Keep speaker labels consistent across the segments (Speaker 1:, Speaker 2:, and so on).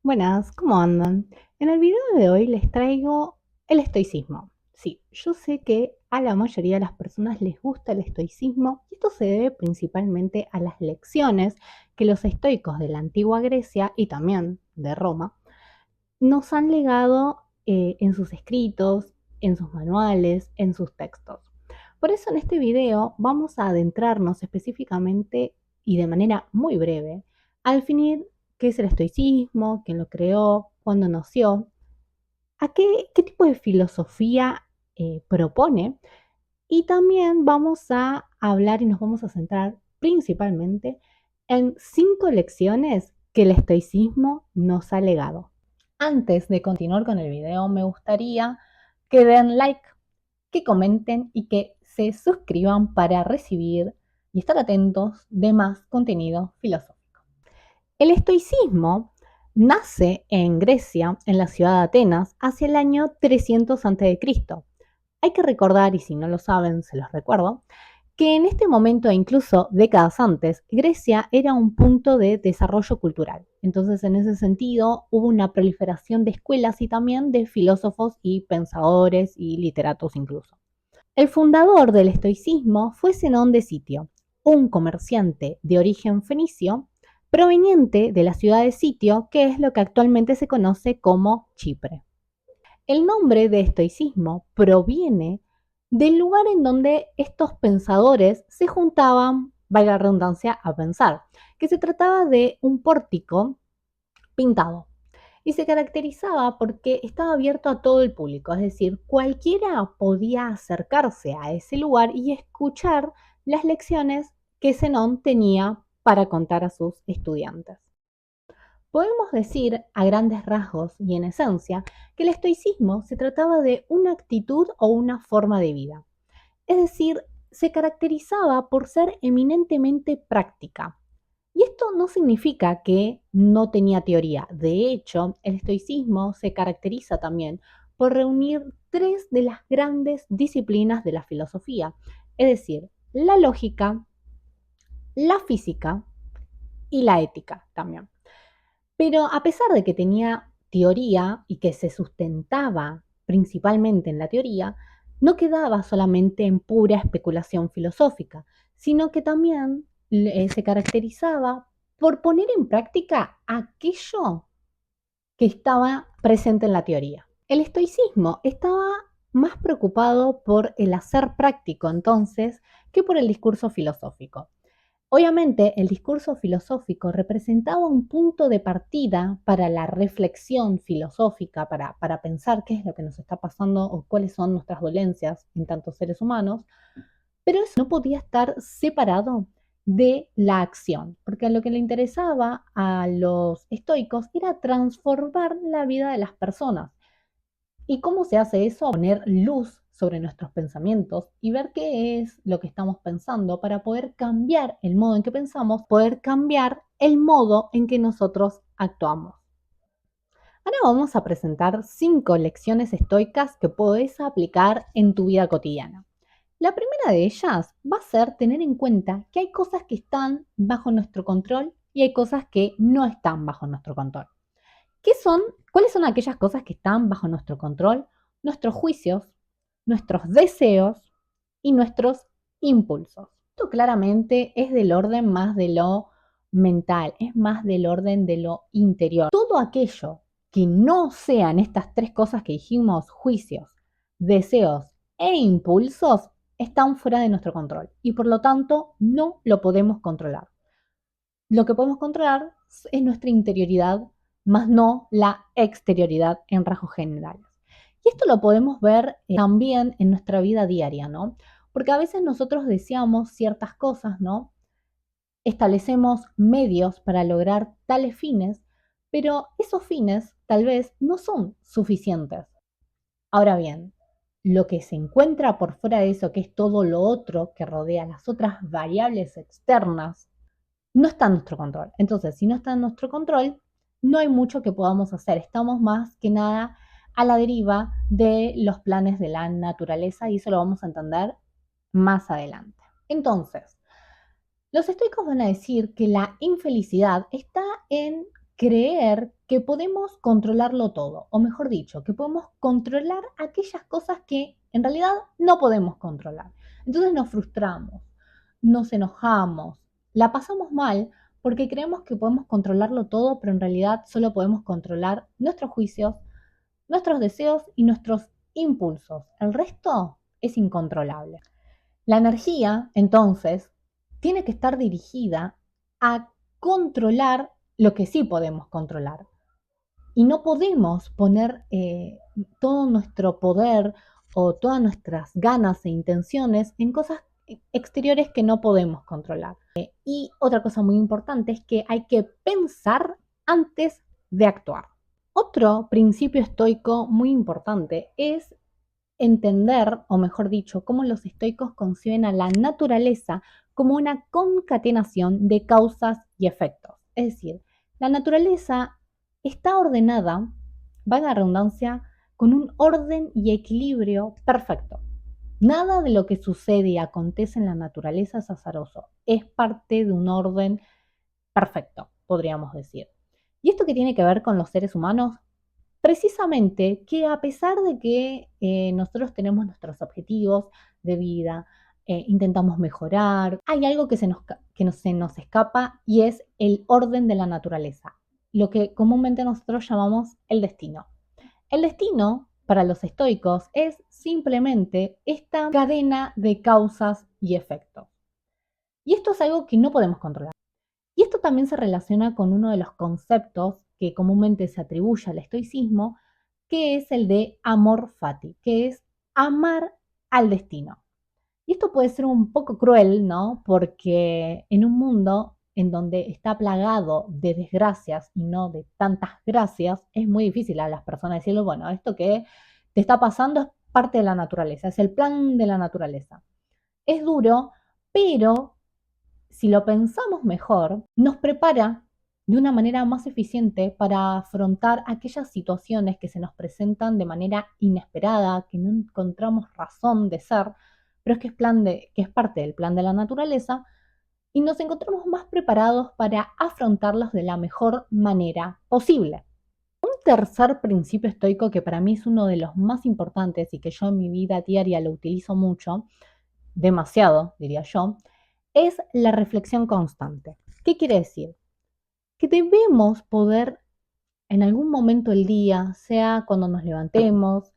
Speaker 1: Buenas, ¿cómo andan? En el video de hoy les traigo el estoicismo. Sí, yo sé que a la mayoría de las personas les gusta el estoicismo y esto se debe principalmente a las lecciones que los estoicos de la antigua Grecia y también de Roma nos han legado en sus escritos, en sus manuales, en sus textos. Por eso en este video vamos a adentrarnos específicamente y de manera muy breve a definir qué es el estoicismo, quién lo creó, cuándo nació, a qué tipo de filosofía propone y también vamos a hablar y nos vamos a centrar principalmente en 5 lecciones que el estoicismo nos ha legado. Antes de continuar con el video, me gustaría que den like, que comenten y que se suscriban para recibir y estar atentos de más contenido filosófico. El estoicismo nace en Grecia, en la ciudad de Atenas, hacia el año 300 a.C. Hay que recordar, y si no lo saben, se los recuerdo, que en este momento e incluso décadas antes, Grecia era un punto de desarrollo cultural. Entonces, en ese sentido, hubo una proliferación de escuelas y también de filósofos y pensadores y literatos incluso. El fundador del estoicismo fue Zenón de Sitio, un comerciante de origen fenicio proveniente de la ciudad de Sitio, que es lo que actualmente se conoce como Chipre. El nombre de estoicismo proviene del lugar en donde estos pensadores se juntaban, valga la redundancia, a pensar, que se trataba de un pórtico pintado y se caracterizaba porque estaba abierto a todo el público, es decir, cualquiera podía acercarse a ese lugar y escuchar las lecciones que Zenón tenía para contar a sus estudiantes. Podemos decir a grandes rasgos y en esencia que el estoicismo se trataba de una actitud o una forma de vida. Es decir, se caracterizaba por ser eminentemente práctica. Y esto no significa que no tenía teoría. De hecho, el estoicismo se caracteriza también por reunir tres de las grandes disciplinas de la filosofía, es decir, la lógica, la física y la ética también. Pero a pesar de que tenía teoría y que se sustentaba principalmente en la teoría, no quedaba solamente en pura especulación filosófica, sino que también se caracterizaba por poner en práctica aquello que estaba presente en la teoría. El estoicismo estaba más preocupado por el hacer práctico entonces que por el discurso filosófico. Obviamente, el discurso filosófico representaba un punto de partida para la reflexión filosófica, para pensar qué es lo que nos está pasando o cuáles son nuestras dolencias en tantos seres humanos, pero eso no podía estar separado de la acción, porque lo que le interesaba a los estoicos era transformar la vida de las personas. ¿Y cómo se hace eso? Poner luz sobre nuestros pensamientos y ver qué es lo que estamos pensando para poder cambiar el modo en que pensamos, poder cambiar el modo en que nosotros actuamos. Ahora vamos a presentar 5 lecciones estoicas que podés aplicar en tu vida cotidiana. La primera de ellas va a ser tener en cuenta que hay cosas que están bajo nuestro control y hay cosas que no están bajo nuestro control. ¿Qué son? ¿Cuáles son aquellas cosas que están bajo nuestro control? Nuestros juicios, nuestros deseos y nuestros impulsos. Esto claramente es del orden más de lo mental, es más del orden de lo interior. Todo aquello que no sean estas tres cosas que dijimos, juicios, deseos e impulsos, están fuera de nuestro control y por lo tanto no lo podemos controlar. Lo que podemos controlar es nuestra interioridad, más no la exterioridad en rasgos generales. Y esto lo podemos ver también en nuestra vida diaria, ¿no? Porque a veces nosotros deseamos ciertas cosas, ¿no? Establecemos medios para lograr tales fines, pero esos fines tal vez no son suficientes. Ahora bien, lo que se encuentra por fuera de eso, que es todo lo otro que rodea las otras variables externas, no está en nuestro control. Entonces, si no está en nuestro control, no hay mucho que podamos hacer. Estamos más que nada a la deriva de los planes de la naturaleza y eso lo vamos a entender más adelante. Entonces, los estoicos van a decir que la infelicidad está en creer que podemos controlarlo todo, o mejor dicho, que podemos controlar aquellas cosas que en realidad no podemos controlar. Entonces nos frustramos, nos enojamos, la pasamos mal porque creemos que podemos controlarlo todo, pero en realidad solo podemos controlar nuestros juicios, nuestros deseos y nuestros impulsos. El resto es incontrolable. La energía, entonces, tiene que estar dirigida a controlar lo que sí podemos controlar. Y no podemos poner todo nuestro poder o todas nuestras ganas e intenciones en cosas exteriores que no podemos controlar. Y otra cosa muy importante es que hay que pensar antes de actuar. Otro principio estoico muy importante es entender, o mejor dicho, cómo los estoicos conciben a la naturaleza como una concatenación de causas y efectos. Es decir, la naturaleza está ordenada, valga la redundancia, con un orden y equilibrio perfecto. Nada de lo que sucede y acontece en la naturaleza es azaroso, es parte de un orden perfecto, podríamos decir. ¿Y esto qué tiene que ver con los seres humanos? Precisamente que a pesar de que nosotros tenemos nuestros objetivos de vida, intentamos mejorar, hay algo que se nos escapa y es el orden de la naturaleza, lo que comúnmente nosotros llamamos el destino. El destino, para los estoicos, es simplemente esta cadena de causas y efectos. Y esto es algo que no podemos controlar. Y esto también se relaciona con uno de los conceptos que comúnmente se atribuye al estoicismo, que es el de amor fati, que es amar al destino. Y esto puede ser un poco cruel, ¿no? Porque en un mundo en donde está plagado de desgracias y no de tantas gracias, es muy difícil a las personas decirle, bueno, esto que te está pasando es parte de la naturaleza, es el plan de la naturaleza. Es duro, pero si lo pensamos mejor, nos prepara de una manera más eficiente para afrontar aquellas situaciones que se nos presentan de manera inesperada, que no encontramos razón de ser, pero es que que es parte del plan de la naturaleza, y nos encontramos más preparados para afrontarlos de la mejor manera posible. Un tercer principio estoico que para mí es uno de los más importantes y que yo en mi vida diaria lo utilizo mucho, demasiado, diría yo, es la reflexión constante. ¿Qué quiere decir? Que debemos poder en algún momento del día, sea cuando nos levantemos,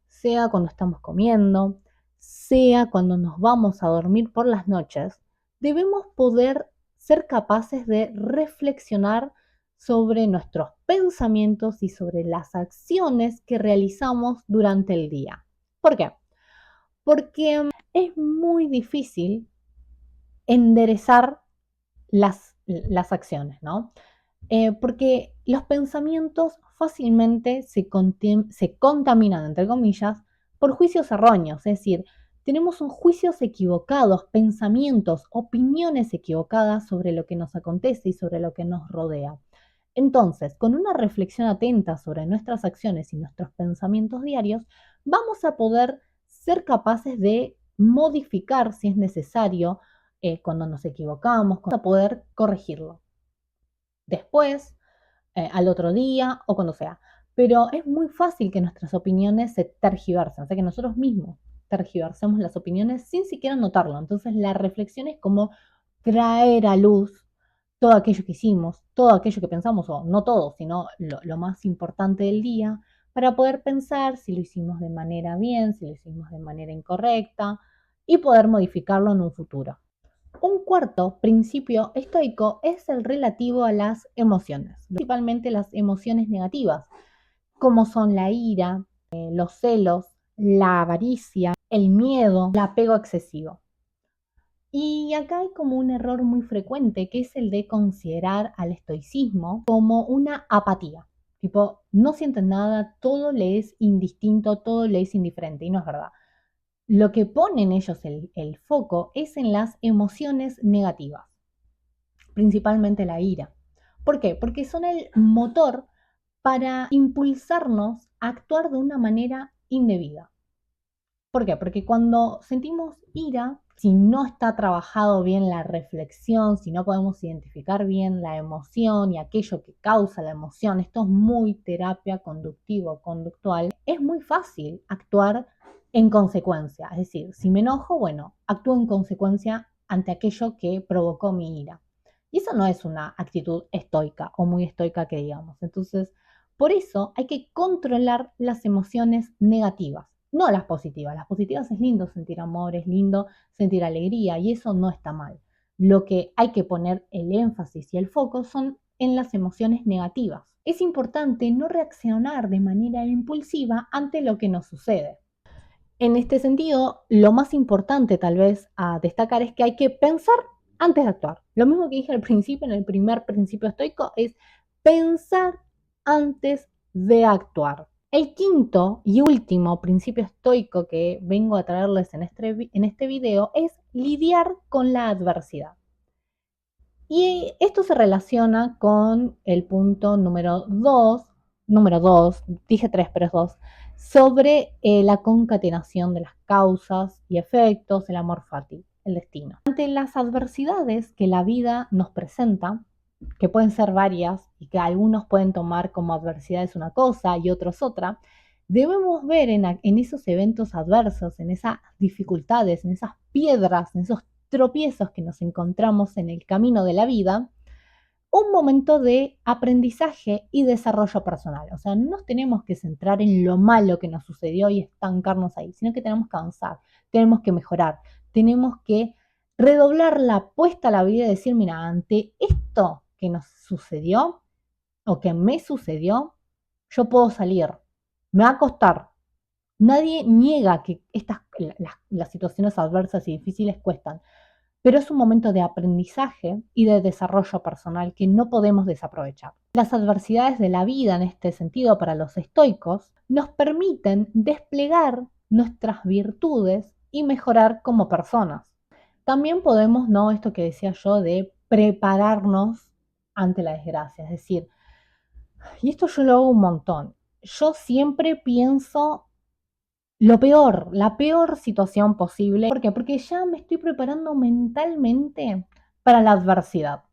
Speaker 1: sea cuando estamos comiendo, sea cuando nos vamos a dormir por las noches, debemos poder ser capaces de reflexionar sobre nuestros pensamientos y sobre las acciones que realizamos durante el día. ¿Por qué? Porque es muy difícil enderezar las acciones, ¿no? Porque los pensamientos fácilmente se contaminan, entre comillas, por juicios erróneos, es decir, tenemos juicios equivocados, pensamientos, opiniones equivocadas sobre lo que nos acontece y sobre lo que nos rodea. Entonces, con una reflexión atenta sobre nuestras acciones y nuestros pensamientos diarios, vamos a poder ser capaces de modificar, si es necesario, cuando nos equivocamos, a poder corregirlo después, al otro día o cuando sea. Pero es muy fácil que nuestras opiniones se tergiversen, o sea que nosotros mismos tergiversemos las opiniones sin siquiera notarlo. Entonces la reflexión es como traer a luz todo aquello que hicimos, todo aquello que pensamos, o no todo, sino lo más importante del día, para poder pensar si lo hicimos de manera bien, si lo hicimos de manera incorrecta y poder modificarlo en un futuro. Un cuarto principio estoico es el relativo a las emociones, principalmente las emociones negativas, como son la ira, los celos, la avaricia, el miedo, el apego excesivo. Y acá hay como un error muy frecuente, que es el de considerar al estoicismo como una apatía. Tipo, no sienten nada, todo le es indistinto, todo le es indiferente, y no es verdad. Lo que ponen ellos el foco es en las emociones negativas, principalmente la ira. ¿Por qué? Porque son el motor para impulsarnos a actuar de una manera indebida. ¿Por qué? Porque cuando sentimos ira, si no está trabajado bien la reflexión, si no podemos identificar bien la emoción y aquello que causa la emoción, esto es muy terapia conductivo-conductual, es muy fácil actuar en consecuencia. Es decir, si me enojo, bueno, actúo en consecuencia ante aquello que provocó mi ira. Y eso no es una actitud estoica o muy estoica que digamos. Entonces, por eso hay que controlar las emociones negativas, no las positivas. Las positivas es lindo sentir amor, es lindo sentir alegría y eso no está mal. Lo que hay que poner el énfasis y el foco son en las emociones negativas. Es importante no reaccionar de manera impulsiva ante lo que nos sucede. En este sentido, lo más importante tal vez a destacar es que hay que pensar antes de actuar. Lo mismo que dije al principio, en el primer principio estoico, es pensar antes de actuar. El quinto y último principio estoico que vengo a traerles en este video es lidiar con la adversidad. Y esto se relaciona con el punto número 2, dije 3, pero es 2, sobre la concatenación de las causas y efectos, el amor fati, el destino. Ante las adversidades que la vida nos presenta, que pueden ser varias y que algunos pueden tomar como adversidades una cosa y otros otra, debemos ver en esos eventos adversos, en esas dificultades, en esas piedras, en esos tropiezos que nos encontramos en el camino de la vida, un momento de aprendizaje y desarrollo personal. O sea, no nos tenemos que centrar en lo malo que nos sucedió y estancarnos ahí, sino que tenemos que avanzar, tenemos que mejorar, tenemos que redoblar la apuesta a la vida y decir, mira, ante esto que nos sucedió o que me sucedió, yo puedo salir, me va a costar. Nadie niega que las situaciones adversas y difíciles cuestan, pero es un momento de aprendizaje y de desarrollo personal que no podemos desaprovechar. Las adversidades de la vida, en este sentido, para los estoicos, nos permiten desplegar nuestras virtudes y mejorar como personas. También podemos, ¿no? Esto que decía yo, de prepararnos ante la desgracia, es decir, y esto yo lo hago un montón. Yo siempre pienso lo peor, la peor situación posible. ¿Por qué? Porque ya me estoy preparando mentalmente para la adversidad.